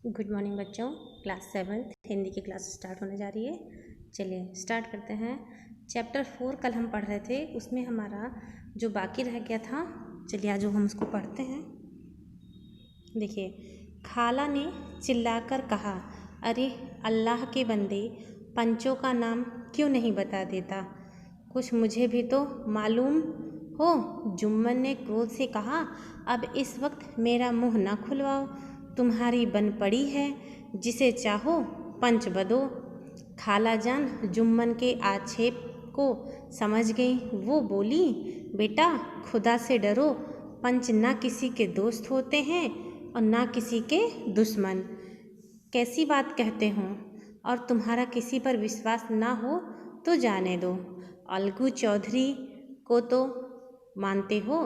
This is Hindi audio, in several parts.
गुड मॉर्निंग बच्चों। क्लास 7 हिंदी की क्लास स्टार्ट होने जा रही है। चलिए स्टार्ट करते हैं। चैप्टर 4 कल हम पढ़ रहे थे, उसमें हमारा जो बाकी रह गया था, चलिए आज हम उसको पढ़ते हैं। देखिए, खाला ने चिल्लाकर कहा, अरे अल्लाह के बंदे, पंचों का नाम क्यों नहीं बता देता? कुछ मुझे भी तो मालूम हो। जुम्मन ने क्रोध से कहा, अब इस वक्त मेरा मुंह ना खुलवाओ, तुम्हारी बन पड़ी है, जिसे चाहो पंच बदो। खाला जान जुम्मन के आक्षेप को समझ गई। वो बोली, बेटा खुदा से डरो, पंच ना किसी के दोस्त होते हैं और ना किसी के दुश्मन। कैसी बात कहते हो? और तुम्हारा किसी पर विश्वास ना हो तो जाने दो। अलगू चौधरी को तो मानते हो,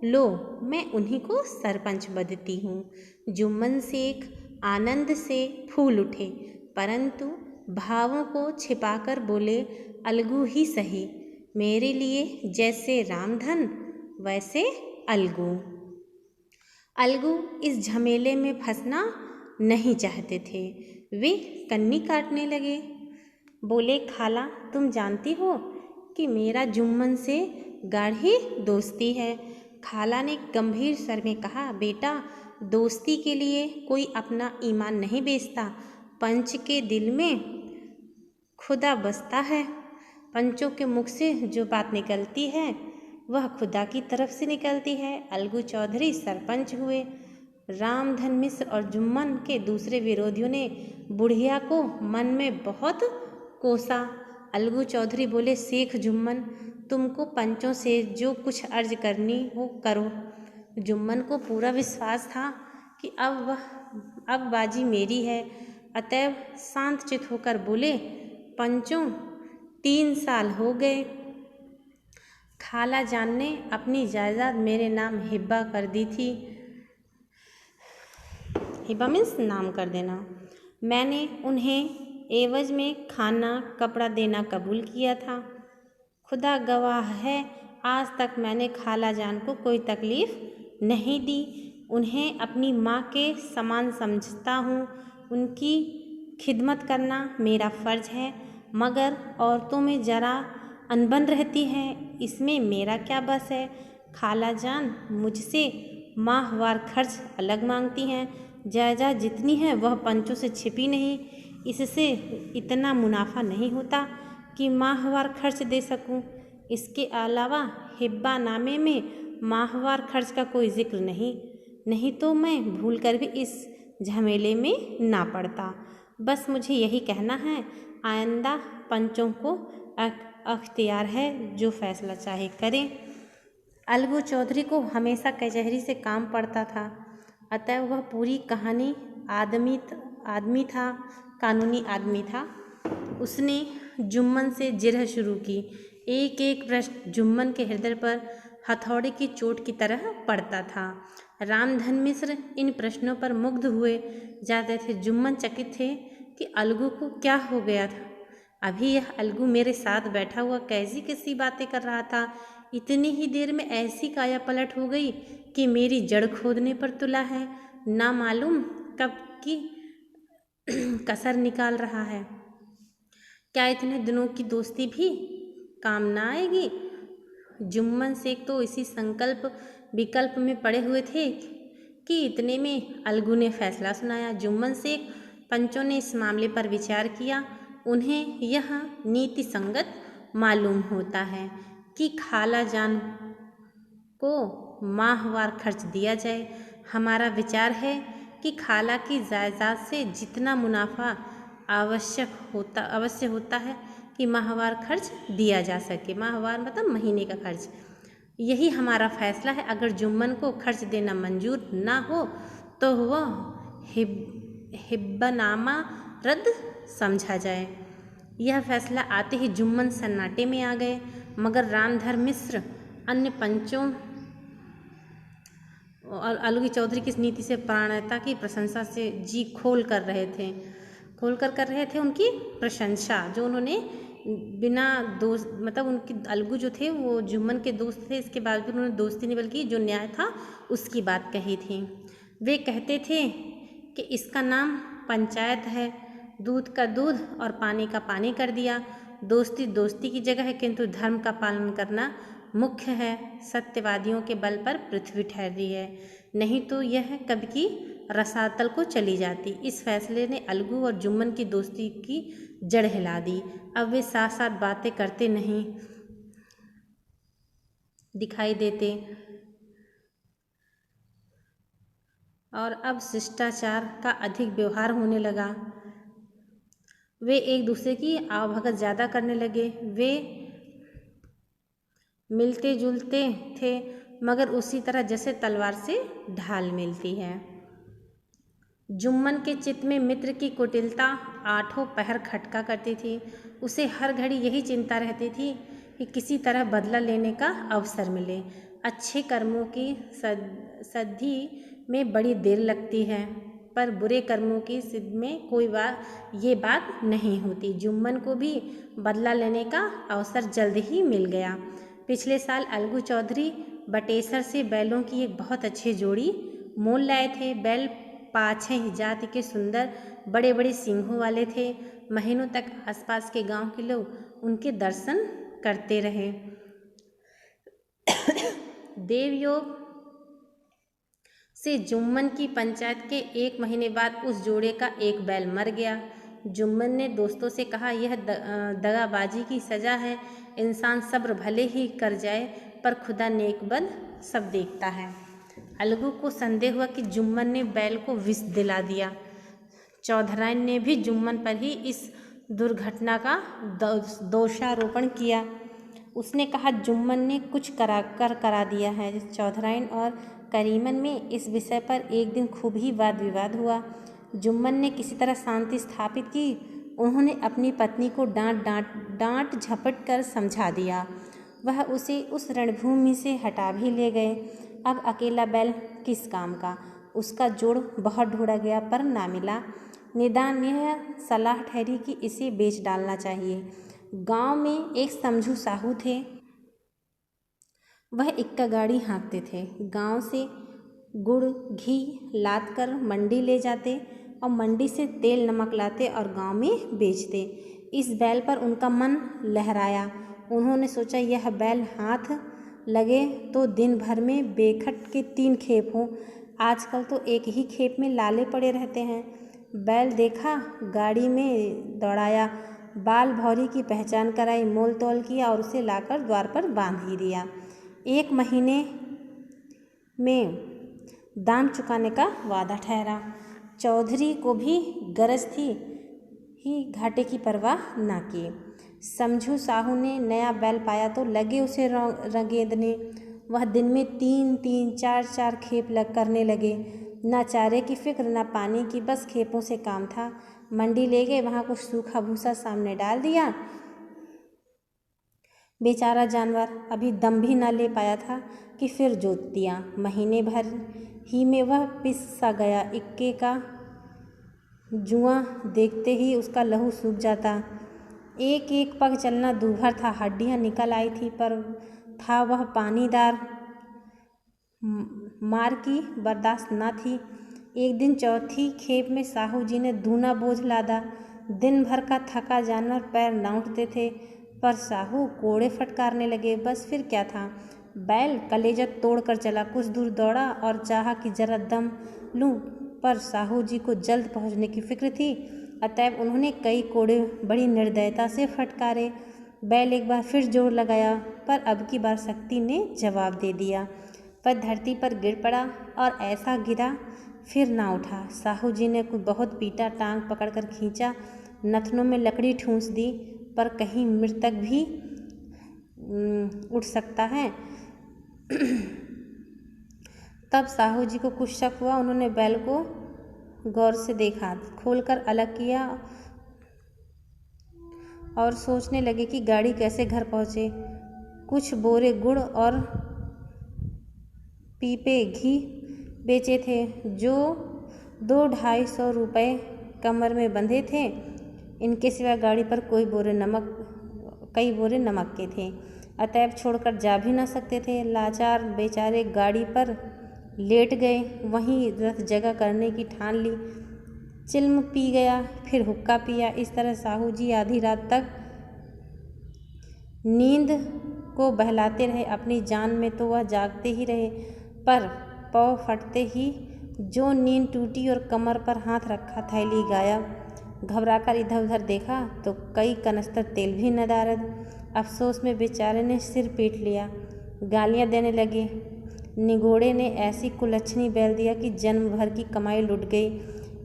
लो मैं उन्हीं को सरपंच बदती हूँ। जुम्मन शेख आनंद से फूल उठे, परंतु भावों को छिपाकर बोले, अलगू ही सही, मेरे लिए जैसे रामधन वैसे अलगू। अलगू इस झमेले में फंसना नहीं चाहते थे। वे कन्नी काटने लगे। बोले, खाला तुम जानती हो कि मेरा जुम्मन से गाढ़ी दोस्ती है। खाला ने गंभीर स्वर में कहा, बेटा दोस्ती के लिए कोई अपना ईमान नहीं बेचता। पंच के दिल में खुदा बसता है। पंचों के मुख से जो बात निकलती है वह खुदा की तरफ से निकलती है। अलगू चौधरी सरपंच हुए। रामधन मिश्र और जुम्मन के दूसरे विरोधियों ने बुढ़िया को मन में बहुत कोसा। अलगू चौधरी बोले, शेख जुम्मन, तुमको पंचों से जो कुछ अर्ज करनी हो करो। जुम्मन को पूरा विश्वास था कि अब बाजी मेरी है, अतएव शांत चित होकर बोले, पंचों 3 साल हो गए। खाला जान ने अपनी जायदाद मेरे नाम हिब्बा कर दी थी। हिब्बा मीन्स नाम कर देना। मैंने उन्हें एवज में खाना कपड़ा देना कबूल किया था। खुदा गवाह है, आज तक मैंने खाला जान को कोई तकलीफ़ नहीं दी। उन्हें अपनी माँ के समान समझता हूँ। उनकी खिदमत करना मेरा फ़र्ज है, मगर औरतों में ज़रा अनबन रहती है, इसमें मेरा क्या बस है। खाला जान मुझसे माहवार खर्च अलग मांगती हैं। जायदाद जितनी है वह पंचों से छिपी नहीं। इससे इतना मुनाफा नहीं होता कि माहवार खर्च दे सकूं। इसके अलावा हिब्बा नामे में माहवार खर्च का कोई जिक्र नहीं तो मैं भूलकर भी इस झमेले में ना पड़ता। बस मुझे यही कहना है, आइंदा पंचों को अख्तियार है, जो फैसला चाहे करें। अलगू चौधरी को हमेशा कचहरी से काम पड़ता था, अतः वह पूरी कहानी आदमी था, कानूनी आदमी था। उसने जुम्मन से जिरह शुरू की। एक एक प्रश्न जुम्मन के हृदय पर हथौड़े की चोट की तरह पड़ता था। रामधन मिश्र इन प्रश्नों पर मुग्ध हुए जाते थे। जुम्मन चकित थे कि अलगू को क्या हो गया था। अभी यह अलगू मेरे साथ बैठा हुआ कैसी कैसी बातें कर रहा था, इतनी ही देर में ऐसी काया पलट हो गई कि मेरी जड़ खोदने पर तुला है, ना मालूम कब की कसर निकाल रहा है। क्या इतने दिनों की दोस्ती भी काम ना आएगी? जुम्मन शेख तो इसी संकल्प विकल्प में पड़े हुए थे कि इतने में अलगू ने फैसला सुनाया। जुम्मन शेख पंचों ने इस मामले पर विचार किया। उन्हें यह नीति संगत मालूम होता है कि खाला जान को माहवार खर्च दिया जाए। हमारा विचार है कि खाला की जायदाद से जितना मुनाफा अवश्य होता है कि माहवार खर्च दिया जा सके। माहवार मतलब महीने का खर्च। यही हमारा फैसला है। अगर जुम्मन को खर्च देना मंजूर ना हो तो वह हिब्बानामा रद्द समझा जाए। यह फैसला आते ही जुम्मन सन्नाटे में आ गए, मगर रामधन मिश्र अन्य पंचों और अलगू चौधरी की नीति से प्राणता की प्रशंसा से जी खोल कर रहे थे उनकी प्रशंसा, जो उन्होंने बिना दोस्त मतलब उनकी अलगू जो थे वो जुम्मन के दोस्त थे, इसके बाद भी उन्होंने दोस्ती नहीं बल्कि जो न्याय था उसकी बात कही थी। वे कहते थे कि इसका नाम पंचायत है, दूध का दूध और पानी का पानी कर दिया। दोस्ती दोस्ती की जगह है, किंतु धर्म का पालन करना मुख्य है। सत्यवादियों के बल पर पृथ्वी ठहर रही है, नहीं तो यह कब की रसातल को चली जाती। इस फैसले ने अलगू और जुम्मन की दोस्ती की जड़ हिला दी। अब वे साथ साथ बातें करते नहीं दिखाई देते और अब शिष्टाचार का अधिक व्यवहार होने लगा। वे एक दूसरे की आवभगत ज़्यादा करने लगे। वे मिलते जुलते थे, मगर उसी तरह जैसे तलवार से ढाल मिलती है। जुम्मन के चित्त में मित्र की कुटिलता आठों पहर खटका करती थी। उसे हर घड़ी यही चिंता रहती थी कि किसी तरह बदला लेने का अवसर मिले। अच्छे कर्मों की सिद्धि में बड़ी देर लगती है, पर बुरे कर्मों की सिद्धि में ये बात नहीं होती। जुम्मन को भी बदला लेने का अवसर जल्द ही मिल गया। पिछले साल अलगू चौधरी बटेसर से बैलों की एक बहुत अच्छी जोड़ी मोल लाए थे। बैल पाछे ही जाति के सुंदर बड़े बड़े सींगों वाले थे। महीनों तक आसपास के गांव के लोग उनके दर्शन करते रहे। देवयोग से जुम्मन की पंचायत के 1 महीने बाद उस जोड़े का एक बैल मर गया। जुम्मन ने दोस्तों से कहा, यह दगाबाजी की सजा है। इंसान सब्र भले ही कर जाए, पर खुदा नेकबद सब देखता है। अलगू को संदेह हुआ कि जुम्मन ने बैल को विष दिला दिया। चौधराइन ने भी जुम्मन पर ही इस दुर्घटना का दोषारोपण किया। उसने कहा, जुम्मन ने कुछ करा दिया है। चौधराइन और करीमन में इस विषय पर एक दिन खूब ही वाद विवाद हुआ। जुम्मन ने किसी तरह शांति स्थापित की। उन्होंने अपनी पत्नी को डांट झपट कर समझा दिया। वह उसे उस रणभूमि से हटा भी ले गए। अब अकेला बैल किस काम का। उसका जोड़ बहुत ढूंढा गया, पर ना मिला। निदान यह सलाह ठहरी कि इसे बेच डालना चाहिए। गांव में एक समझू साहू थे। वह इक्का गाड़ी हाँकते थे। गांव से गुड़ घी लाद कर मंडी ले जाते और मंडी से तेल नमक लाते और गांव में बेचते। इस बैल पर उनका मन लहराया। उन्होंने सोचा, यह बैल हाथ लगे तो दिन भर में बेखट के 3 खेप हों। आजकल तो एक ही खेप में लाले पड़े रहते हैं। बैल देखा, गाड़ी में दौड़ाया, बाल भौरी की पहचान कराई, मोल तोल किया और उसे लाकर द्वार पर बांध ही दिया। 1 महीने में दाम चुकाने का वादा ठहरा। चौधरी को भी गरज थी ही घाटे की परवाह ना की। समझू साहू ने नया बैल पाया तो लगे उसे रगेदने। वह दिन में 3-3, 4-4 खेप करने लगे। ना चारे की फिक्र, ना पानी की, बस खेपों से काम था। मंडी ले गए, वहाँ कुछ सूखा भूसा सामने डाल दिया। बेचारा जानवर अभी दम भी ना ले पाया था कि फिर जोत दिया। महीने भर ही में वह पिस सा गया। इक्के का जुआं देखते ही उसका लहू सूख जाता। एक एक पग चलना दूभर था। हड्डियां निकल आई थी, पर था वह पानीदार। मार की बर्दाश्त न थी। एक दिन चौथी खेप में साहू जी ने दूना बोझ लादा। दिन भर का थका जानवर पैर न उठते थे, पर साहू कोड़े फटकारने लगे। बस फिर क्या था, बैल कलेजा तोड़ कर चला। कुछ दूर दौड़ा और चाहा कि जरा दम लूं, पर साहू जी को जल्द पहुंचने की फिक्र थी। अतएव उन्होंने कई कोड़े बड़ी निर्दयता से फटकारे। बैल एक बार फिर जोर लगाया, पर अब की बार शक्ति ने जवाब दे दिया। पर धरती पर गिर पड़ा और ऐसा गिरा फिर ना उठा। साहू जी ने कुछ बहुत पीटा, टांग पकड़कर खींचा, नथनों में लकड़ी ठूंस दी, पर कहीं मृतक भी उठ सकता है। तब साहू जी को कुछ शक हुआ। उन्होंने बैल को गौर से देखा, खोलकर अलग किया और सोचने लगे कि गाड़ी कैसे घर पहुँचे। कुछ बोरे गुड़ और पीपे घी बेचे थे, जो 200-250 रुपये कमर में बंधे थे। इनके सिवा गाड़ी पर कई बोरे नमक के थे। अतएव छोड़कर जा भी न सकते थे। लाचार बेचारे गाड़ी पर लेट गए। वहीं रथ जगह करने की ठान ली। चिल्म पी गया, फिर हुक्का पिया। इस तरह साहू जी आधी रात तक नींद को बहलाते रहे। अपनी जान में तो वह जागते ही रहे, पर पौ फटते ही जो नींद टूटी और कमर पर हाथ रखा, थैली गायब। घबराकर इधर उधर देखा तो कई कनस्तर तेल भी नदारद। अफसोस में बेचारे ने सिर पीट लिया। गालियां देने लगे। निगोड़े ने ऐसी कुलच्छनी बैल दिया कि जन्म भर की कमाई लुट गई।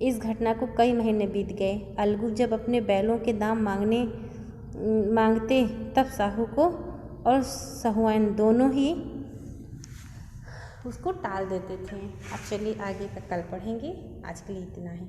इस घटना को कई महीने बीत गए। अलगू जब अपने बैलों के दाम मांगते तब साहू को और सहुआइन दोनों ही उसको टाल देते थे। अब चलिए आगे का कल पढ़ेंगे। आज के लिए इतना ही।